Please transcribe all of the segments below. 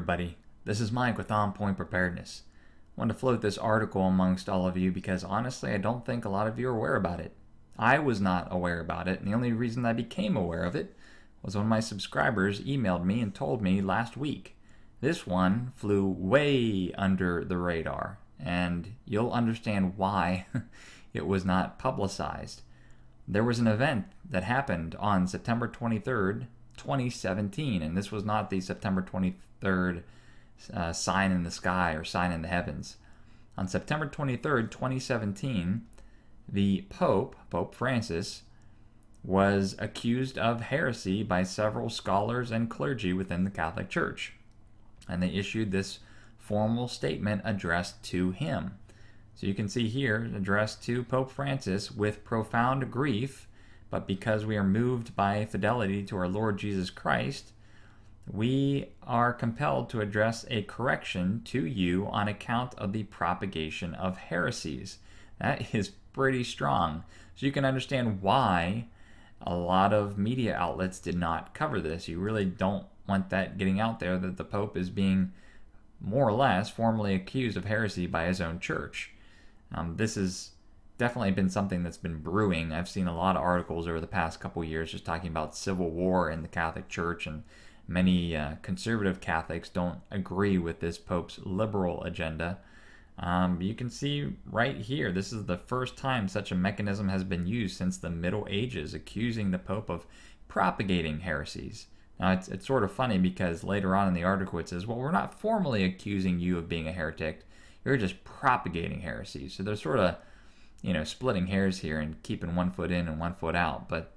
everybody, this is Mike with On Point Preparedness. I wanted to float this article amongst all of you because honestly I don't think a lot of you are aware about it. I was not aware about it, and the only reason I became aware of it was when my subscribers emailed me and told me last week. This one flew way under the radar, and you'll understand why it was not publicized. There was an event that happened on September 23rd, 2017, and this was not the September 23rd sign in the sky or sign in the heavens. On September 23rd, 2017, the Pope Francis, was accused of heresy by several scholars and clergy within the Catholic Church. And they issued this formal statement addressed to him. So you can see here, addressed to Pope Francis, with profound grief, but because we are moved by fidelity to our Lord Jesus Christ, we are compelled to address a correction to you on account of the propagation of heresies. That is pretty strong. So you can understand why a lot of media outlets did not cover this. You really don't want that getting out there that the Pope is being more or less formally accused of heresy by his own church. This has definitely been something that's been brewing. I've seen a lot of articles over the past couple years just talking about civil war in the Catholic Church, and many conservative Catholics don't agree with this Pope's liberal agenda. You can see right here, this is the first time such a mechanism has been used since the Middle Ages, accusing the Pope of propagating heresies. Now, it's sort of funny because later on in the article it says, well, we're not formally accusing you of being a heretic, you're just propagating heresies. So they're sort of, splitting hairs here and keeping one foot in and one foot out. But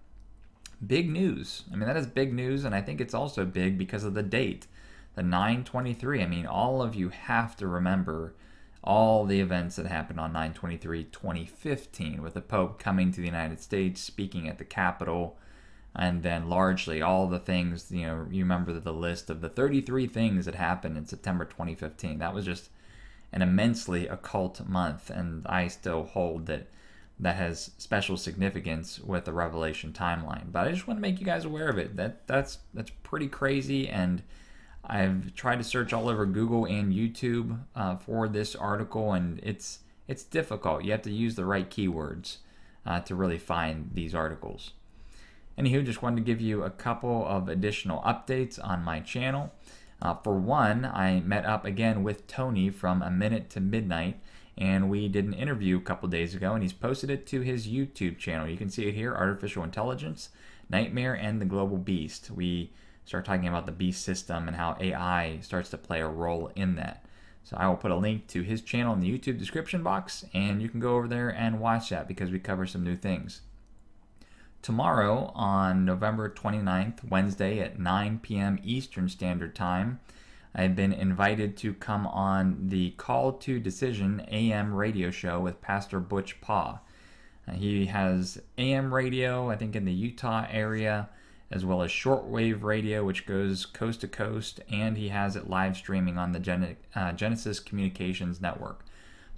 big news. I mean, that is big news, and I think it's also big because of the date, the 9/23. I mean, all of you have to remember all the events that happened on 9/23/2015 with the Pope coming to the United States, speaking at the Capitol, and then largely all the things, you remember the list of the 33 things that happened in September 2015. That was just an immensely occult month, and I still hold that has special significance with the Revelation timeline. But I just want to make you guys aware of it. That's pretty crazy, and I've tried to search all over Google and YouTube for this article, and it's difficult. You have to use the right keywords to really find these articles. Anywho, just wanted to give you a couple of additional updates on my channel. For one, I met up again with Tony from A Minute to Midnight, and we did an interview a couple days ago, and he's posted it to his YouTube channel. You can see it here, Artificial Intelligence, Nightmare, and the Global Beast. We start talking about the beast system and how AI starts to play a role in that. So I will put a link to his channel in the YouTube description box, and you can go over there and watch that because we cover some new things. Tomorrow, on November 29th, Wednesday at 9 p.m. Eastern Standard Time, I've been invited to come on the Call to Decision AM radio show with Pastor Butch Paw. He has AM radio, I think in the Utah area, as well as shortwave radio, which goes coast to coast, and he has it live streaming on the Genesis Communications Network.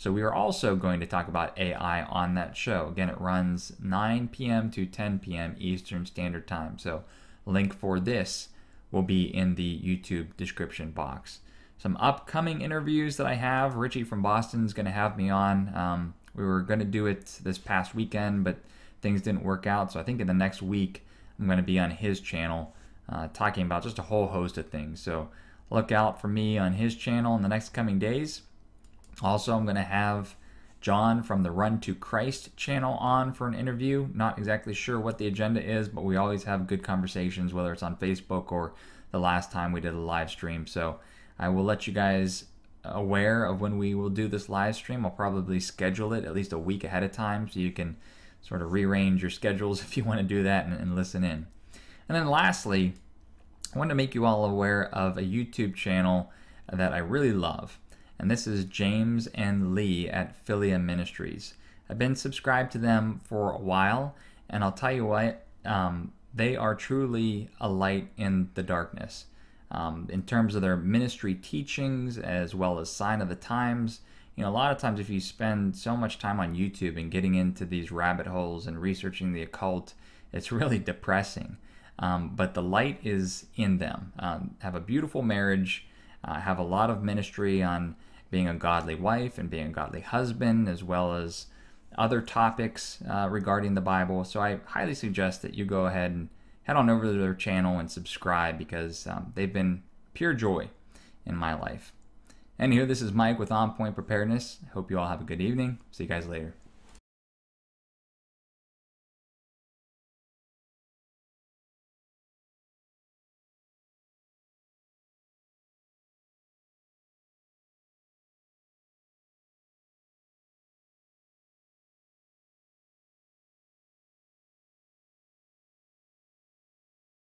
So we are also going to talk about AI on that show. Again, it runs 9 p.m. to 10 p.m. Eastern Standard Time. So link for this will be in the YouTube description box. Some upcoming interviews that I have. Richie from Boston is going to have me on. We were going to do it this past weekend, but things didn't work out. So I think in the next week, I'm going to be on his channel talking about just a whole host of things. So look out for me on his channel in the next coming days. Also, I'm going to have John from the Run to Christ channel on for an interview. Not exactly sure what the agenda is, but we always have good conversations, whether it's on Facebook or the last time we did a live stream. So I will let you guys aware of when we will do this live stream. I'll probably schedule it at least a week ahead of time so you can sort of rearrange your schedules if you want to do that and listen in. And then lastly, I want to make you all aware of a YouTube channel that I really love. And this is James and Lee at Philia Ministries. I've been subscribed to them for a while, and I'll tell you what, they are truly a light in the darkness. In terms of their ministry teachings as well as Sign of the Times, a lot of times if you spend so much time on YouTube and getting into these rabbit holes and researching the occult, it's really depressing. But the light is in them. Have a beautiful marriage. I have a lot of ministry on being a godly wife and being a godly husband, as well as other topics regarding the Bible. So I highly suggest that you go ahead and head on over to their channel and subscribe, because they've been pure joy in my life. Anywho, this is Mike with On Point Preparedness. Hope you all have a good evening. See you guys later.